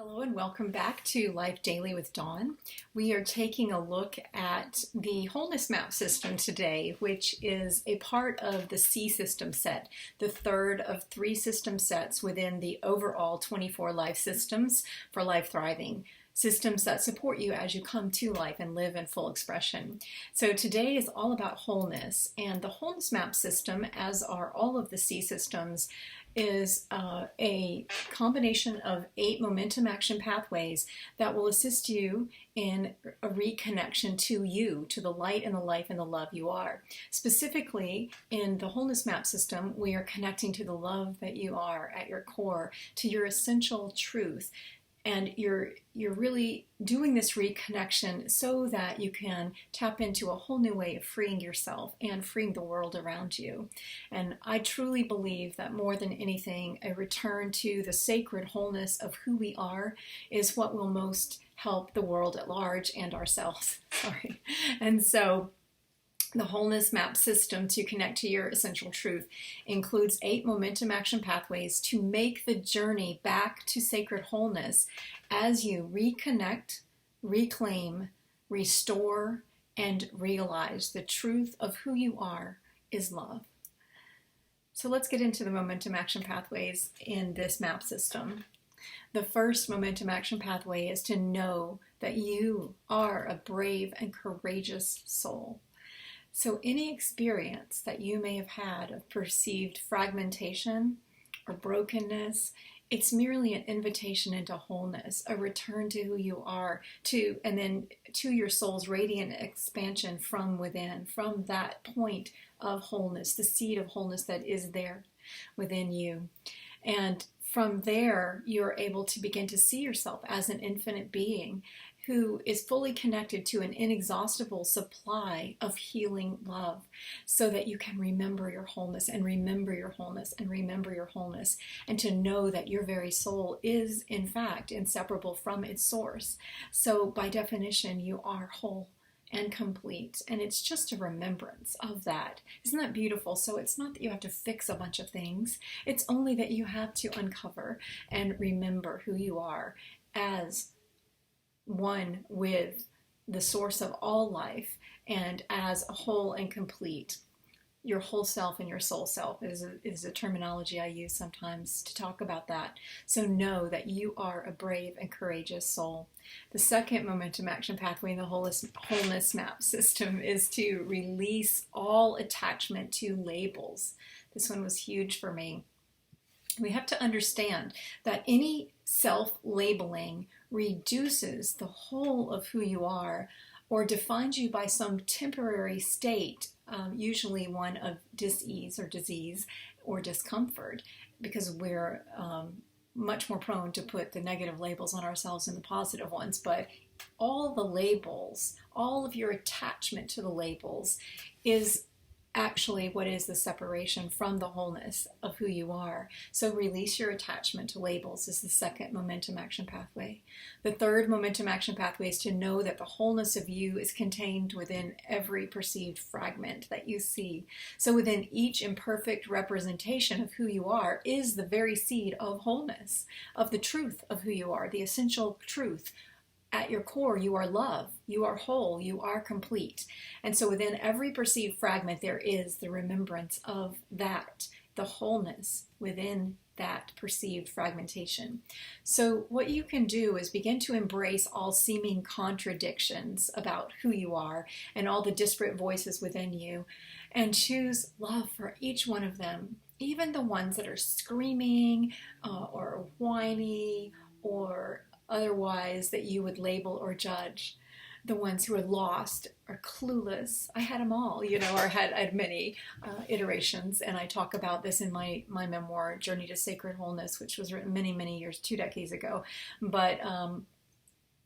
Hello and welcome back to Life Daily with Dawn. We are taking a look at the Wholeness Map system today, which is a part of the C system set, the third of three system sets within the overall 24 life systems for life thriving. Systems that support you as you come to life and live in full expression. So today is all about wholeness, and the Wholeness Map system, as are all of the C systems, is a combination of 8 momentum action pathways that will assist you in a reconnection to you, to the light and the life and the love you are. Specifically, in the Wholeness Map system, we are connecting to the love that you are at your core, to your essential truth. And you're really doing this reconnection so that you can tap into a whole new way of freeing yourself and freeing the world around you. And I truly believe that more than anything, a return to the sacred wholeness of who we are is what will most help the world at large and ourselves. Sorry. And so the Wholeness Map system to connect to your essential truth includes 8 momentum action pathways to make the journey back to sacred wholeness as you reconnect, reclaim, restore, and realize the truth of who you are is love. So let's get into the momentum action pathways in this map system. The first momentum action pathway is to know that you are a brave and courageous soul. So any experience that you may have had of perceived fragmentation or brokenness, it's merely an invitation into wholeness, a return to who you are, and then to your soul's radiant expansion from within, from that point of wholeness, the seed of wholeness that is there within you. And from there, you're able to begin to see yourself as an infinite being who is fully connected to an inexhaustible supply of healing love, so that you can remember your wholeness and remember your wholeness and remember your wholeness, and to know that your very soul is, in fact, inseparable from its source. So by definition, you are whole and complete, and it's just a remembrance of that. Isn't that beautiful? So it's not that you have to fix a bunch of things, it's only that you have to uncover and remember who you are as one with the source of all life, and as a whole and complete. Your whole self and your soul self is a terminology I use sometimes to talk about that. So know that you are a brave and courageous soul. The second momentum action pathway in the Wholeness Map system is to release all attachment to labels. This one was huge for me. We have to understand that any self-labeling reduces the whole of who you are, or defines you by some temporary state, usually one of dis-ease or disease or discomfort, because we're much more prone to put the negative labels on ourselves than the positive ones. But all the labels, all of your attachment to the labels is actually what is the separation from the wholeness of who you are. So release your attachment to labels is the second momentum action pathway. The third momentum action pathway is to know that the wholeness of you is contained within every perceived fragment that you see. So within each imperfect representation of who you are is the very seed of wholeness, of the truth of who you are, the essential truth. At your core, you are love, you are whole, you are complete. And so within every perceived fragment, there is the remembrance of that, the wholeness within that perceived fragmentation. So what you can do is begin to embrace all seeming contradictions about who you are and all the disparate voices within you, and choose love for each one of them, even the ones that are screaming or whiny or otherwise that you would label or judge. The ones who are lost or clueless. I had them all, or had many iterations, and I talk about this in my memoir, Journey to Sacred Wholeness, which was written many, many years, 2 decades ago. But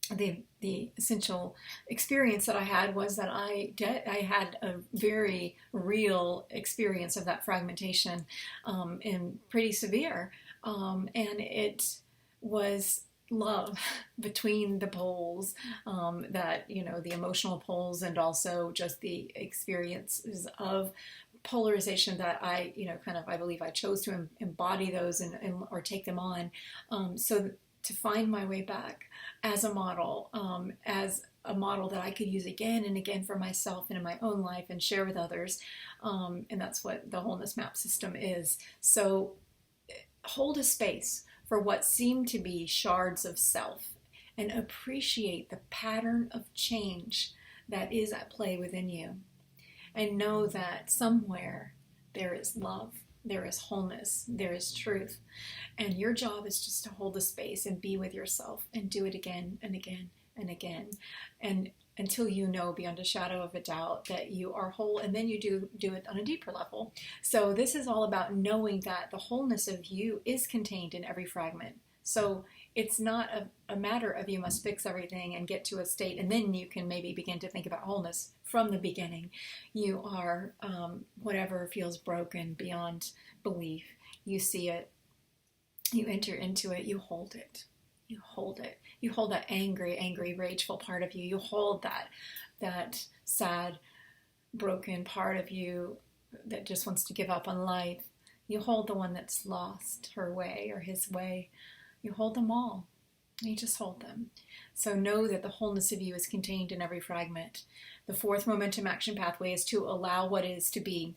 the essential experience that I had was that I had a very real experience of that fragmentation, and pretty severe, and it was love between the poles, that the emotional poles, and also just the experiences of polarization that I believe I chose to embody those and or take them on. So to find my way back as a model, that I could use again and again for myself and in my own life and share with others. And that's what the wholeness map system is. So hold a space for what seem to be shards of self and appreciate the pattern of change that is at play within you. And know that somewhere there is love, there is wholeness, there is truth. And your job is just to hold the space and be with yourself and do it again and again and again. And until you know beyond a shadow of a doubt that you are whole, and then you do it on a deeper level. So this is all about knowing that the wholeness of you is contained in every fragment. So it's not a matter of you must fix everything and get to a state, and then you can maybe begin to think about wholeness from the beginning. You are whatever feels broken beyond belief. You see it, you enter into it, you hold it. You hold it. You hold that angry, rageful part of you. You hold that sad, broken part of you that just wants to give up on life. You hold the one that's lost her way or his way. You hold them all. You just hold them. So know that the wholeness of you is contained in every fragment. The fourth momentum action pathway is to allow what is to be.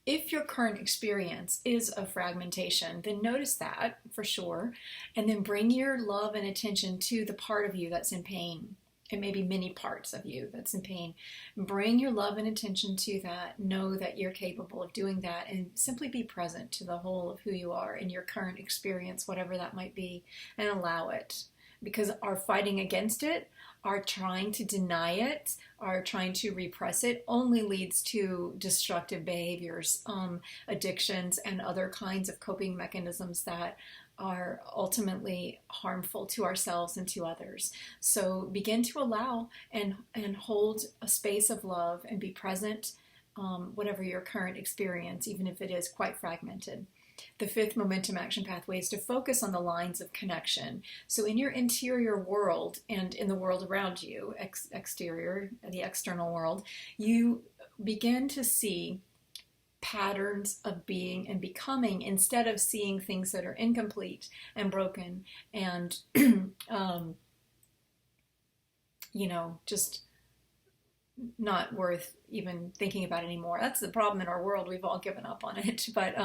If your current experience is of fragmentation, then notice that for sure, and then bring your love and attention to the part of you that's in pain. It may be many parts of you that's in pain. Bring your love and attention to that. Know that you're capable of doing that, and simply be present to the whole of who you are in your current experience, whatever that might be, and allow it. Because our fighting against it, our trying to deny it, our trying to repress it only leads to destructive behaviors, addictions, and other kinds of coping mechanisms that are ultimately harmful to ourselves and to others. So begin to allow and hold a space of love and be present, whatever your current experience, even if it is quite fragmented. The fifth momentum action pathway is to focus on the lines of connection. So in your interior world and in the world around you, exterior, the external world, you begin to see patterns of being and becoming instead of seeing things that are incomplete and broken and, just not worth even thinking about anymore. That's the problem in our world. We've all given up on it. But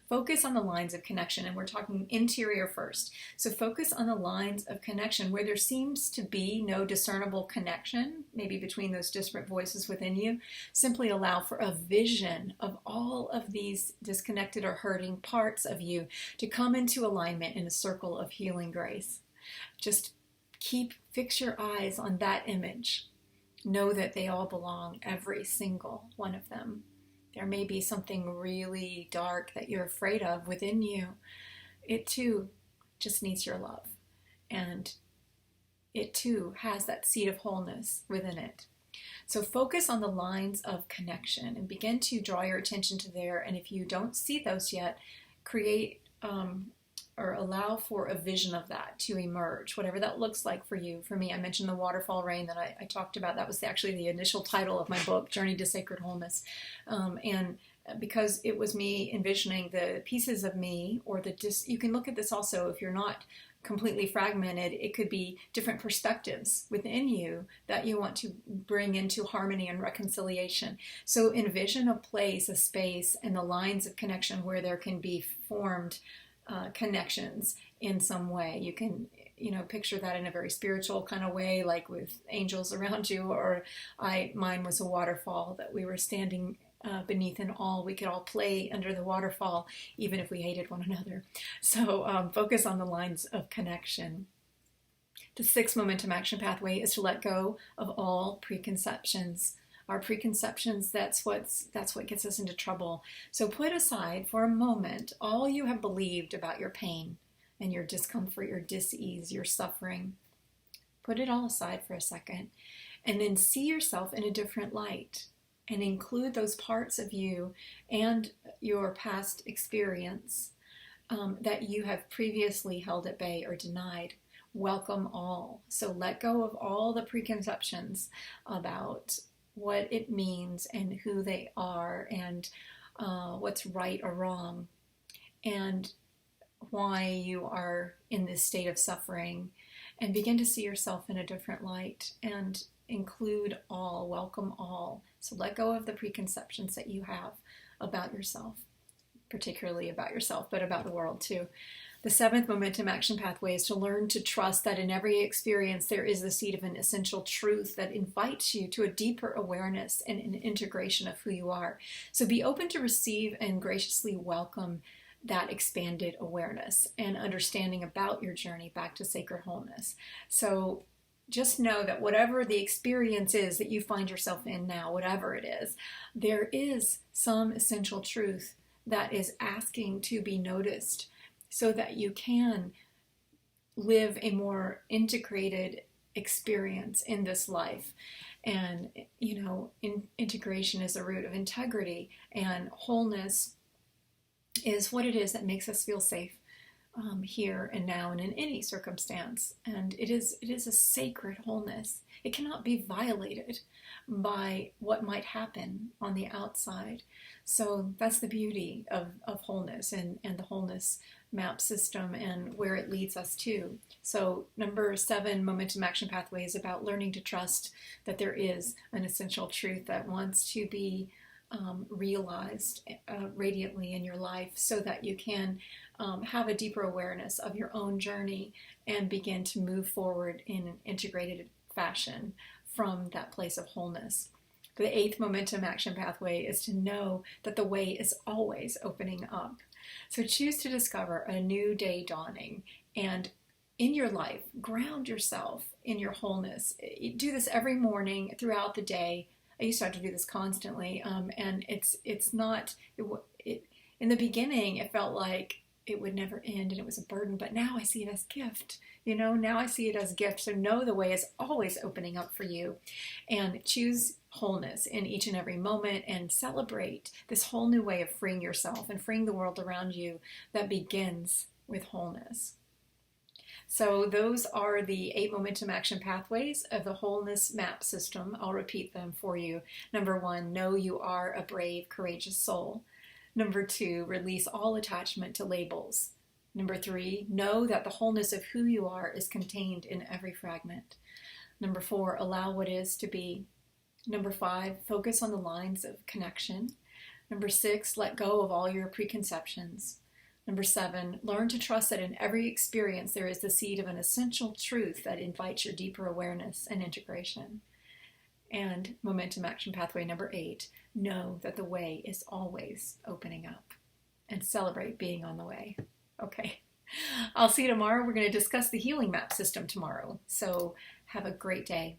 focus on the lines of connection, and we're talking interior first. So focus on the lines of connection where there seems to be no discernible connection, maybe between those disparate voices within you. Simply allow for a vision of all of these disconnected or hurting parts of you to come into alignment in a circle of healing grace. Just fix your eyes on that image. Know that they all belong, every single one of them. There may be something really dark that you're afraid of within you. It too just needs your love. And it too has that seed of wholeness within it. So focus on the lines of connection and begin to draw your attention to there. And if you don't see those yet, create or allow for a vision of that to emerge, whatever that looks like for you. For me, I mentioned the waterfall rain that I talked about. That was actually the initial title of my book, Journey to Sacred Wholeness. And because it was me envisioning the pieces of me, or you can look at this also if you're not completely fragmented. It could be different perspectives within you that you want to bring into harmony and reconciliation. So envision a place, a space, and the lines of connection where there can be formed connections in some way. You can, picture that in a very spiritual kind of way, like with angels around you, or mine was a waterfall that we were standing beneath, and we could all play under the waterfall, even if we hated one another. So focus on the lines of connection. The sixth momentum action pathway is to let go of all preconceptions. Our preconceptions, that's what gets us into trouble. So put aside for a moment all you have believed about your pain and your discomfort, your dis-ease, your suffering. Put it all aside for a second, and then see yourself in a different light, and include those parts of you and your past experience that you have previously held at bay or denied. Welcome all. So let go of all the preconceptions about what it means and who they are and what's right or wrong. And why you are in this state of suffering, and begin to see yourself in a different light and include all, welcome all. So let go of the preconceptions that you have about yourself, particularly about yourself, but about the world too. The seventh momentum action pathway is to learn to trust that in every experience there is the seed of an essential truth that invites you to a deeper awareness and an integration of who you are. So be open to receive and graciously welcome that expanded awareness and understanding about your journey back to sacred wholeness. So just know that whatever the experience is that you find yourself in now, whatever it is, there is some essential truth that is asking to be noticed so that you can live a more integrated experience in this life. And, integration is the root of integrity, and wholeness is what it is that makes us feel safe here and now and in any circumstance. And it is a sacred wholeness. It cannot be violated by what might happen on the outside. So that's the beauty of wholeness and the wholeness map system and where it leads us to. So number 7, momentum action pathway, is about learning to trust that there is an essential truth that wants to be realized radiantly in your life, so that you can have a deeper awareness of your own journey and begin to move forward in an integrated fashion from that place of wholeness. The 8th momentum action pathway is to know that the way is always opening up. So choose to discover a new day dawning, and in your life, ground yourself in your wholeness. You do this every morning throughout the day. I used to have to do this constantly, and it's not, in the beginning, it felt like it would never end and it was a burden, but now I see it as gift. Now I see it as gift. So know the way is always opening up for you, and choose wholeness in each and every moment, and celebrate this whole new way of freeing yourself and freeing the world around you that begins with wholeness. So those are the 8 momentum action pathways of the wholeness map system. I'll repeat them for you. Number 1, know you are a brave, courageous soul. Number 2, release all attachment to labels. Number 3, know that the wholeness of who you are is contained in every fragment. Number 4, allow what is to be. Number 5, focus on the lines of connection. Number 6, let go of all your preconceptions. Number 7, learn to trust that in every experience there is the seed of an essential truth that invites your deeper awareness and integration. And momentum action pathway number 8, know that the way is always opening up, and celebrate being on the way. Okay, I'll see you tomorrow. We're going to discuss the healing map system tomorrow. So have a great day.